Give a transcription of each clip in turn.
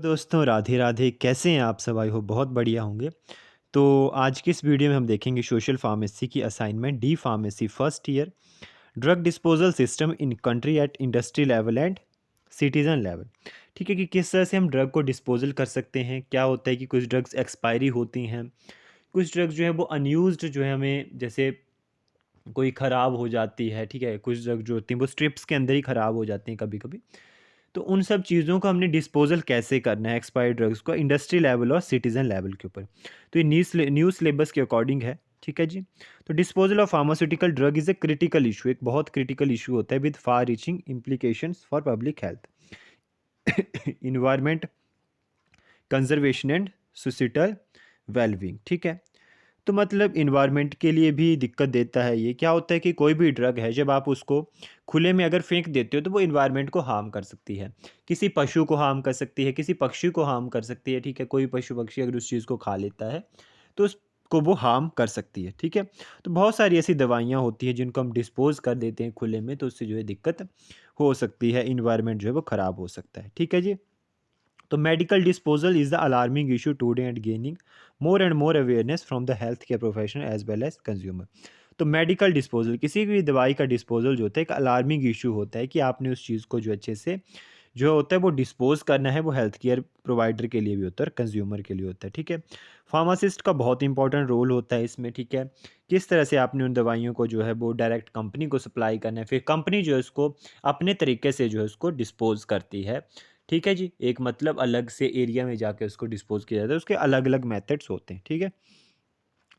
दोस्तों राधे राधे, कैसे हैं आप सब? आई होप बहुत बढ़िया होंगे। तो आज की इस वीडियो में हम देखेंगे सोशल फार्मेसी की assignment D pharmacy first year, drug disposal system in country at industry level and citizen level. ठीक है कि किस तरह से हम ड्रग को डिस्पोजल कर सकते हैं। क्या होता है कि कुछ ड्रग्स एक्सपायरी होती हैं, कुछ ड्रग्स जो है वो अनयूज्ड जो है हमें जैसे कोई ख़राब हो जाती है। ठीक है, कुछ ड्रग जो होती हैं वो स्ट्रिप्स के अंदर ही ख़राब हो जाती हैं कभी कभी। तो उन सब चीज़ों को हमने डिस्पोज़ल कैसे करना है एक्सपायर्ड ड्रग्स को इंडस्ट्री लेवल और सिटीज़न लेवल के ऊपर। तो ये न्यू सिलेबस के अकॉर्डिंग है, ठीक है जी। तो disposal of pharmaceutical drug is a critical issue, एक बहुत क्रिटिकल इशू होता है with far reaching implications for public health, environment, conservation and societal wellbeing. ठीक है, तो मतलब इन्वायरमेंट के लिए भी दिक्कत देता है ये। क्या होता है कि कोई भी ड्रग है जब आप उसको खुले में अगर फेंक देते हो तो वो इन्वायरमेंट को हार्म कर सकती है। किसी पशु को हार्म कर सकती है, किसी पक्षी को हार्म कर सकती है। ठीक है, कोई पशु पक्षी अगर उस चीज़ को खा लेता है तो उसको वो हार्म कर सकती है। ठीक है, तो बहुत सारी ऐसी दवाइयाँ होती हैं जिनको हम डिस्पोज कर देते हैं खुले में, तो उससे जो है दिक्कत हो सकती है, इन्वायरमेंट जो है वो ख़राब हो सकता है। ठीक है जी। तो medical disposal is the alarming issue today and gaining more and more awareness from the health care professional as well as consumer. तो मेडिकल डिस्पोजल, किसी भी दवाई का डिस्पोजल जो होता है एक अलार्मिंग इशू होता है कि आपने उस चीज़ को जो अच्छे से जो होता है वो डिस्पोज करना है, वो हेल्थ केयर प्रोवाइडर के लिए भी होता है और कंज्यूमर के लिए होता है। ठीक है, फार्मासिस्ट का बहुत इंपॉर्टेंट रोल होता है इसमें। ठीक है, किस तरह से आपने उन दवाइयों को जो है वो डायरेक्ट कंपनी को सप्लाई करना है, फिर कंपनी जो है उसको अपने तरीके से जो है उसको डिस्पोज करती है। ठीक है जी, एक मतलब अलग से एरिया में जाके उसको डिस्पोज़ किया जाता है, उसके अलग-अलग मेथड्स होते हैं, ठीक है?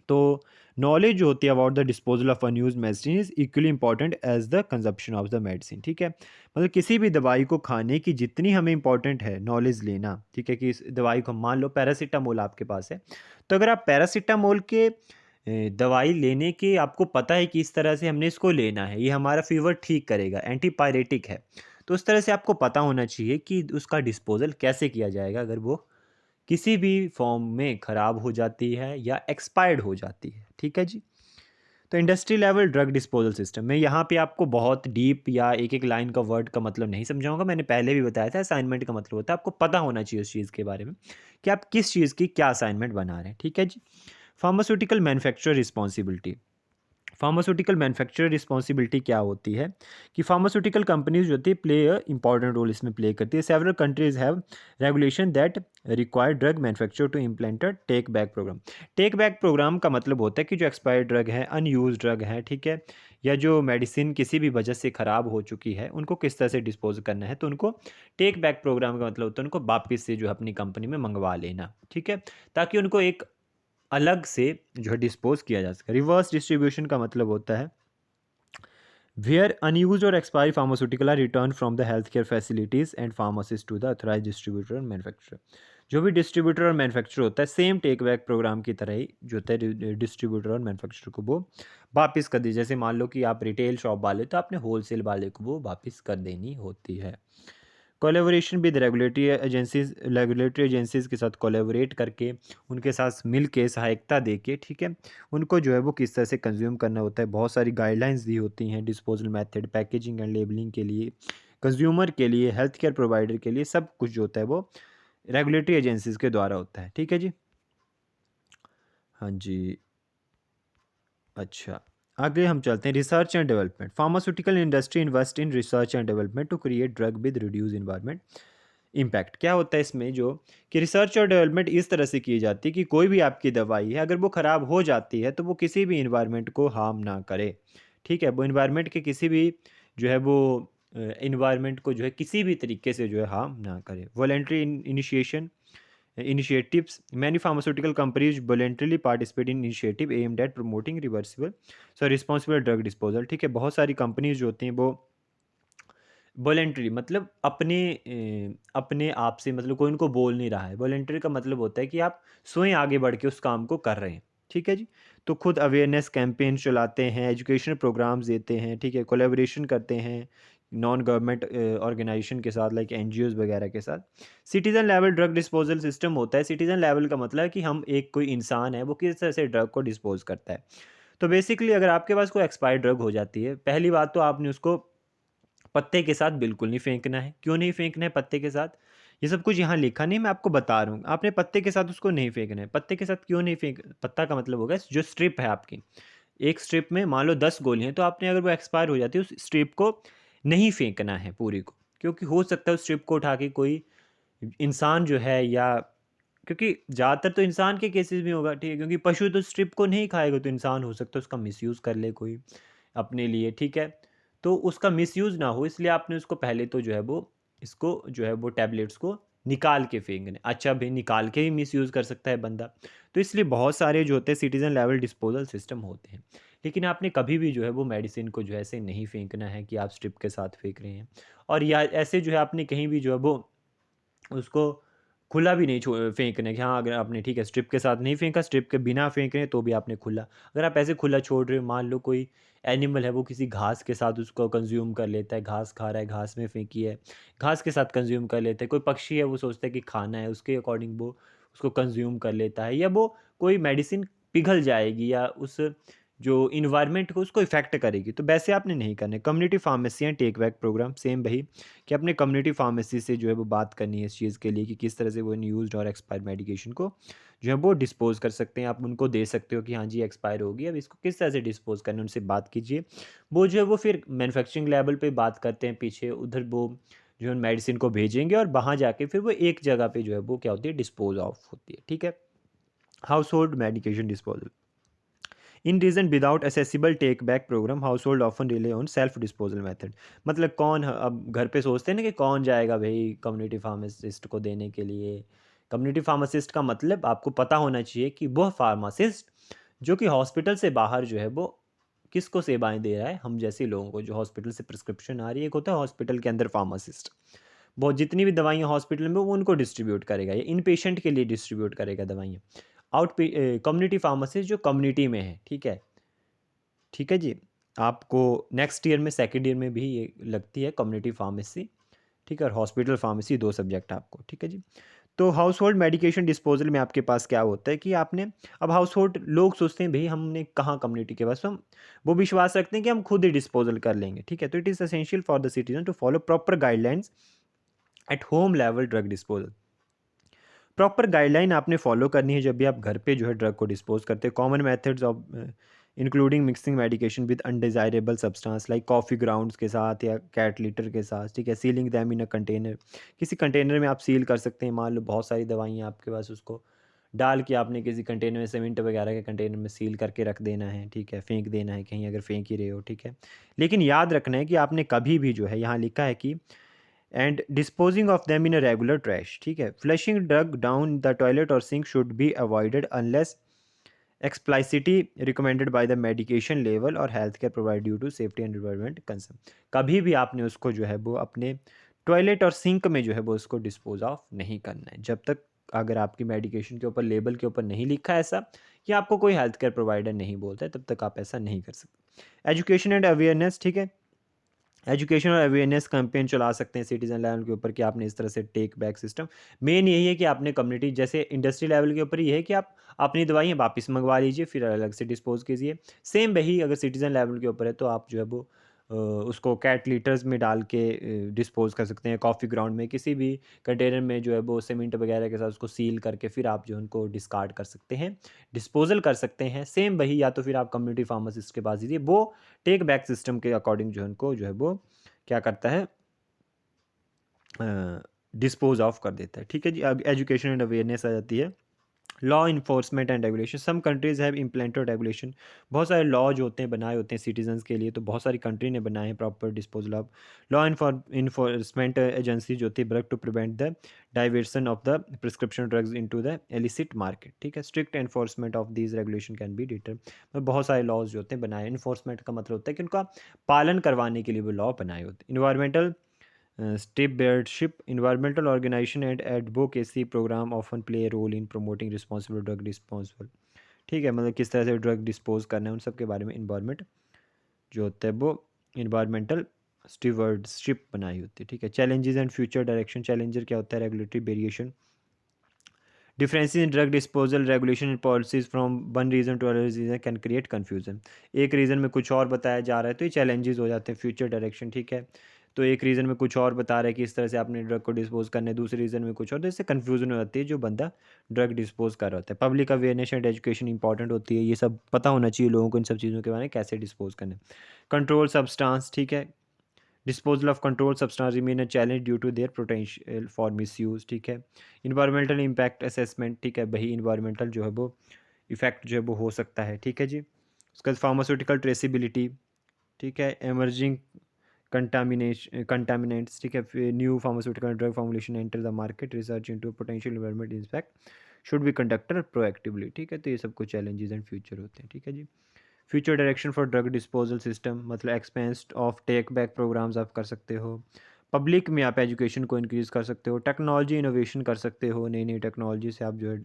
तो नॉलेज जो होती है about the disposal of unused medicine is equally important as the consumption of the medicine. ठीक है? मतलब किसी भी दवाई को खाने की जितनी हमें इंपॉर्टेंट है नॉलेज लेना, ठीक है? कि इस दवाई को मान लो पैरासिटामोल आपके पास है, तो अगर आप पैरासिटामोल के दवाई लेने के आपको पता है कि इस तरह से हमने इसको लेना है, ये हमारा फ़ीवर ठीक करेगा, एंटीपायरेटिक है, तो उस तरह से आपको पता होना चाहिए कि उसका डिस्पोज़ल कैसे किया जाएगा अगर वो किसी भी फॉर्म में ख़राब हो जाती है या एक्सपायर्ड हो जाती है। ठीक है जी। तो industry level drug disposal system में यहाँ पे आपको बहुत डीप या एक एक लाइन का वर्ड का मतलब नहीं समझाऊंगा। मैंने पहले भी बताया था असाइनमेंट का मतलब होता है आपको पता होना चाहिए उस चीज़ के बारे में कि आप किस चीज़ की क्या असाइनमेंट बना रहे हैं। ठीक है जी। Pharmaceutical manufacturer responsibility, pharmaceutical manufacturer responsibility क्या होती है कि फार्मास्यूटिकल कंपनीज जो होती है प्ले अ इंपॉर्टेंट रोल इसमें प्ले करती है। Several countries have regulation that require drug manufacture to implement take back program. Take back program का मतलब होता है कि जो एक्सपायर्ड ड्रग है, अनयूज ड्रग है, ठीक है, या जो मेडिसिन किसी भी वजह से ख़राब हो चुकी है उनको किस तरह से डिस्पोज करना है। तो उनको टेक बैक प्रोग्राम का मतलब होता है उनको वापस से जो है अपनी कंपनी में मंगवा लेना। ठीक है, ताकि उनको एक अलग से जो है डिस्पोज किया जा सके। रिवर्स डिस्ट्रीब्यूशन का मतलब होता है वेयर अनयूज्ड और expiry pharmaceutical are return from the health care facilities and pharmacist to the authorise distributor और मैन्युफैक्चरर। जो भी डिस्ट्रीब्यूटर और मैन्युफैक्चरर होता है सेम टेक बैक प्रोग्राम की तरह ही जो होता है डिस्ट्रीब्यूटर और मैन्युफैक्चरर को वो वापस कर दी। जैसे मान लो कि आप रिटेल शॉप वाले तो आपने होलसेल वाले को वो वापस कर देनी होती है। कोलैबोरेशन विद रेगुलेटरी एजेंसीज़ के साथ कोलैबोरेट करके, उनके साथ मिल के सहायता दे के, ठीक है, उनको जो है वो किस तरह से कंज्यूम करना होता है। बहुत सारी गाइडलाइंस दी होती हैं disposal method, packaging and labelling के लिए, कंज्यूमर के लिए, हेल्थ केयर प्रोवाइडर के लिए, सब कुछ जो होता है वो रेगुलेटरी एजेंसीज़ के द्वारा होता है। ठीक है जी। हाँ जी। अच्छा, आगे हम चलते हैं research and development. Pharmaceutical industry invest in research and development to create drug with reduce environment impact. क्या होता है इसमें जो कि रिसर्च और डेवलपमेंट इस तरह से की जाती है कि कोई भी आपकी दवाई है अगर वो ख़राब हो जाती है तो वो किसी भी इन्वायरमेंट को हार्म ना करे। ठीक है, वो इन्वायरमेंट के किसी भी जो है वो इन्वायरमेंट को जो है किसी भी तरीके से जो है हार्म ना करे। Voluntary initiation initiatives, many pharmaceutical companies voluntarily participate in initiative aimed at promoting reversible so responsible drug disposal। ठीक है, बहुत सारी कंपनीज जो होती हैं वो वॉलेंटरी मतलब अपने आप से, मतलब कोई उनको बोल नहीं रहा है। वॉलेंटरी का मतलब होता है कि आप स्वयं आगे बढ़ के उस काम को कर रहे हैं। ठीक है जी। तो खुद अवेयरनेस कैंपेन चलाते हैं, एजुकेशनल प्रोग्राम्स देते हैं, ठीक है, कोलेबोरेशन करते हैं नॉन गवर्नमेंट ऑर्गेनाइजेशन के साथ, लाइक एनजीओज वगैरह के साथ। Citizen level drug disposal system होता है। सिटीजन लेवल का मतलब है कि हम एक कोई इंसान है वो किस तरह से ड्रग को डिस्पोज करता है। तो बेसिकली अगर आपके पास कोई एक्सपायर्ड ड्रग हो जाती है, पहली बात तो आपने उसको पत्ते के साथ बिल्कुल नहीं फेंकना है। क्यों नहीं फेंकना है पत्ते के साथ? ये सब कुछ यहाँ लिखा नहीं, मैं आपको बता रहा हूँ। आपने पत्ते के साथ उसको नहीं फेंकना है। पत्ते के साथ क्यों नहीं फेंक, पत्ता का मतलब होगा जो स्ट्रिप है आपकी, एक स्ट्रिप में मान लो 10 गोलियाँ हैं, तो आपने अगर वो एक्सपायर हो जाती है उस स्ट्रिप को नहीं फेंकना है पूरी को, क्योंकि हो सकता है उस स्ट्रिप को उठा के कोई इंसान जो है, या क्योंकि ज़्यादातर तो इंसान के केसेस में होगा, ठीक है, क्योंकि पशु तो स्ट्रिप को नहीं खाएगा, तो इंसान हो सकता है उसका मिसयूज़ कर ले कोई अपने लिए, ठीक है। तो उसका मिसयूज़ ना हो इसलिए आपने उसको पहले तो जो है वो, इसको जो है वो टैबलेट्स को निकाल के फेंकने। अच्छा भाई, निकाल के ही मिसयूज़ कर सकता है बंदा, तो इसलिए बहुत सारे जो होते हैं सिटीज़न लेवल डिस्पोजल सिस्टम होते हैं। लेकिन आपने कभी भी जो है वो मेडिसिन को जो है ऐसे नहीं फेंकना है कि आप स्ट्रिप के साथ फेंक रहे हैं, और या ऐसे जो है आपने कहीं भी जो है वो उसको खुला भी नहीं फेंकना है कि हाँ, अगर आपने ठीक है स्ट्रिप के साथ नहीं फेंका, स्ट्रिप के बिना फेंक रहे हैं तो भी आपने खुला, अगर आप ऐसे खुला छोड़ रहे हो, मान लो कोई एनिमल है वो किसी घास के साथ उसको कंज्यूम कर लेता है, घास खा रहा है, घास में फेंकी है, घास के साथ कंज्यूम कर लेता है, कोई पक्षी है वो सोचता है कि खाना है, उसके अकॉर्डिंग वो उसको कंज्यूम कर लेता है, या वो कोई मेडिसिन पिघल जाएगी या उस जो इन्वायरमेंट को उसको इफ़ेक्ट करेगी, तो वैसे आपने नहीं करना है। Community pharmacy and take back program same वही, कि अपने कम्युनिटी फार्मेसी से जो है वो बात करनी है इस चीज़ के लिए कि किस तरह से वो इन यूज्ड और एक्सपायर्ड मेडिकेशन को जो है वो डिस्पोज़ कर सकते हैं। आप उनको दे सकते हो कि हाँ जी, एक्सपायर होगी, अब इसको किस तरह से डिस्पोज़ करना है, उनसे बात कीजिए। वो जो है वो फिर मैन्युफैक्चरिंग लेवल पे बात करते हैं पीछे, उधर वो जो है मेडिसिन को भेजेंगे और वहाँ जाके फिर वो एक जगह पे जो है वो क्या होती है, डिस्पोज़ ऑफ होती है, ठीक है। Household medication disposal in region without accessible take back program, household often rely on self disposal method. मतलब कौन अब घर पे सोचते हैं ना कि कौन जाएगा भाई कम्युनिटी फार्मासिस्ट को देने के लिए। कम्युनिटी फार्मासिस्ट का मतलब आपको पता होना चाहिए कि वह फार्मासिस्ट जो कि हॉस्पिटल से बाहर जो है वो किसको सेवाएं दे रहा है, हम जैसे लोगों को जो हॉस्पिटल से प्रिस्क्रिप्शन आ रही है। एक होता है हॉस्पिटल के अंदर फार्मासिस्ट, बहुत जितनी भी दवाइयाँ हॉस्पिटल में वो उनको डिस्ट्रीब्यूट करेगा, या इन पेशेंट के लिए डिस्ट्रीब्यूट करेगा दवाइयाँ। कम्युनिटी फार्मासिस्ट जो कम्युनिटी में है, ठीक है, ठीक है जी। आपको नेक्स्ट ईयर में सेकंड ईयर में भी ये लगती है कम्युनिटी फार्मेसी, ठीक है, और हॉस्पिटल फार्मेसी, दो सब्जेक्ट आपको, ठीक है जी। तो हाउस होल्ड मेडिकेशन डिस्पोजल में आपके पास क्या होता है कि आपने, अब हाउस होल्ड लोग सोचते हैं भाई हमने कहाँ कम्युनिटी के पास, तो हम वो विश्वास रखते हैं कि हम खुद ही डिस्पोजल कर लेंगे, ठीक है। तो it is essential for the citizen to follow proper guidelines at home level drug disposal. Proper guideline आपने फॉलो करनी है जब भी आप घर पे जो है ड्रग को डिस्पोज करते हैं। Common methods of including mixing medication with undesirable substance like coffee grounds के साथ या कैट लीटर के साथ, ठीक है। Ceiling them in a container, किसी कंटेनर में आप सील कर सकते हैं। मान लो बहुत सारी दवाइयाँ आपके पास, उसको डाल के आपने किसी कंटेनर में, सीमेंट वगैरह के कंटेनर में सील करके रख देना है, ठीक है, फेंक देना है कहीं, अगर फेंक ही रहे हो, ठीक है। लेकिन याद रखना है कि आपने कभी भी जो है, यहाँ लिखा है कि and disposing of them in a regular trash, ठीक है। Flushing drug down the toilet और sink should be avoided unless explicitly recommended by the medication लेवल और health care provide due to safety and environment concern. कभी भी आपने उसको जो है वो अपने टॉयलेट और सिंक में जो है वो उसको डिस्पोज ऑफ नहीं करना है, जब तक अगर आपकी मेडिकेशन के ऊपर, लेबल के ऊपर नहीं लिखा है ऐसा, या आपको कोई हेल्थ केयर प्रोवाइडर नहीं बोलता है, तब तक आप ऐसा नहीं कर सकते। एजुकेशन एंड अवेयरनेस, ठीक है, एजुकेशन और अवेयरनेस कैंपेन चला सकते हैं सिटीजन लेवल के ऊपर कि आपने इस तरह से टेक बैक सिस्टम। मेन यही है कि आपने कम्युनिटी, जैसे इंडस्ट्री लेवल के ऊपर ये है कि आप अपनी दवाइयाँ वापस मंगवा लीजिए, फिर अलग से डिस्पोज कीजिए। सेम वही अगर सिटीजन लेवल के ऊपर है तो आप जो है वो उसको कैट लीटर्स में डाल के डिस्पोज कर सकते हैं, कॉफ़ी ग्राउंड में, किसी भी कंटेनर में जो है वो सीमेंट वगैरह के साथ उसको सील करके फिर आप जो उनको डिस्कार्ड कर सकते हैं, डिस्पोजल कर सकते हैं। सेम वही, या तो फिर आप कम्युनिटी फार्मासिस्ट के पास दीजिए, वो टेक बैक सिस्टम के अकॉर्डिंग जो है उनको जो है वो क्या करता है, डिस्पोज ऑफ कर देता है, ठीक है जी। अब एजुकेशन एंड अवेयरनेस आ जाती है। Law enforcement and regulation, some countries have implemented regulation. बहुत सारे लॉ जो होते हैं बनाए होते हैं सिटीजन्स के लिए, तो बहुत सारी कंट्री ने बनाए हैं proper disposal of. Law enforcement agency जो होती है work to prevent the diversion of the prescription drugs into the illicit market, ठीक है। Strict enforcement of these regulation can be deter, बहुत सारे लॉज जो होते हैं बनाए। इन्फोर्समेंट का मतलब होता है कि उनका पालन करवाने के लिए वो लॉ बनाए होते हैं। Environmental stewardship, environmental organization and advocacy program often play a role in promoting responsible drug disposal, ठीक है। मतलब किस तरह से ड्रग डिस्पोज करना है उन सब के बारे में इन्वायरमेंट जो होता है वो इन्वायरमेंटल स्टीवर्डशिप बनाई होती है, ठीक है। Challenges and future direction, challenger क्या होता है, regulatory variation, differences in drug disposal regulation and policies from one region to other region can create confusion. एक रीजन में कुछ और बताया जा रहा है तो ये चैलेंजेस हो जाते हैं। फ्यूचर डायरेक्शन, ठीक है, तो एक रीज़न में कुछ और बता रहा है कि इस तरह से आपने ड्रग को डिस्पोज़ करना है, दूसरे रीज़न में कुछ और, तो इससे कन्फ्यूज़न हो जाती है जो बंदा ड्रग डिस्पोज़ कर रहा होता है। Public awareness and education important होती है, ये सब पता होना चाहिए लोगों को इन सब चीज़ों के बारे में कैसे डिस्पोज़ करना है। कंट्रोल सब्सटेंस, ठीक है, disposal of control substance remain a challenge due to their potential for misuse, ठीक है। इन्वायरमेंटल इम्पैक्ट असेसमेंट, ठीक है, वही इन्वायरमेंटल जो है वो इफ़ेक्ट जो है वो हो सकता है, ठीक है जी। उसके बाद फार्मास्यूटिकल ट्रेसिबिलिटी, ठीक है, इमर्जिंग कंटामिनेंट्स, ठीक है, फिर new pharmaceutical drug formulation enter the market, research into potential environment impact should be conducted proactively, ठीक है। तो ये सब कुछ चैलेंजेस एंड फ्यूचर होते हैं, ठीक है जी। Future direction for drug disposal system, मतलब expense of take back programs आप कर सकते हो। पब्लिक में आप एजुकेशन को इंक्रीज़ कर सकते हो, टेक्नोलॉजी इनोवेशन कर सकते हो, नई नई टेक्नोलॉजी से आप जो है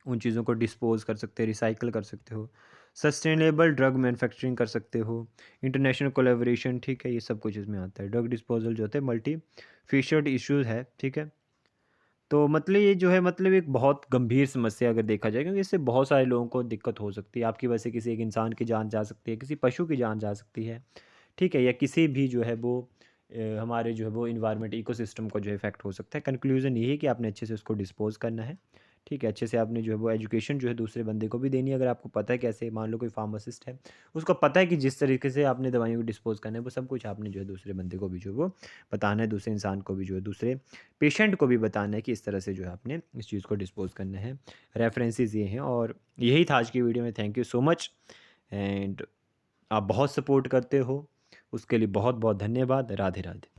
उन चीज़ों को डिस्पोज़ कर सकते हो, रिसाइकिल कर सकते हो। सस्टेनेबल ड्रग मैन्युफैक्चरिंग कर सकते हो, इंटरनेशनल कोलैबोरेशन, ठीक है, ये सब कुछ इसमें आता है। ड्रग डिस्पोज़ल जो होते हैं मल्टी फेशियल इश्यूज़ है, ठीक है। तो मतलब ये जो है मतलब एक बहुत गंभीर समस्या अगर देखा जाए, क्योंकि इससे बहुत सारे लोगों को दिक्कत हो सकती है। आपकी वजह से किसी एक इंसान की जान जा सकती है, किसी पशु की जान जा सकती है, ठीक है, या किसी भी जो है वो हमारे जो है वो इन्वायरमेंट इकोसिस्टम को जो है इफ़ेक्ट हो सकता है। कंक्लूज़न यही है कि आपने अच्छे से उसको डिस्पोज़ करना है, ठीक है। अच्छे से आपने जो है वो एजुकेशन जो है दूसरे बंदे को भी देनी है। अगर आपको पता है कैसे, मान लो कोई फार्मासिस्ट है, उसको पता है कि जिस तरीके से आपने दवाइयों को डिस्पोज़ करना है, वो सब कुछ आपने जो है दूसरे बंदे को भी जो है वो बताना है, दूसरे इंसान को भी जो है, दूसरे पेशेंट को भी बताना है कि इस तरह से जो है आपने इस चीज़ को डिस्पोज़ करना है। रेफ़रेंसेस ये हैं और यही था आज की वीडियो में। Thank you so much and आप बहुत सपोर्ट करते हो, उसके लिए बहुत-बहुत धन्यवाद। राधे, राधे।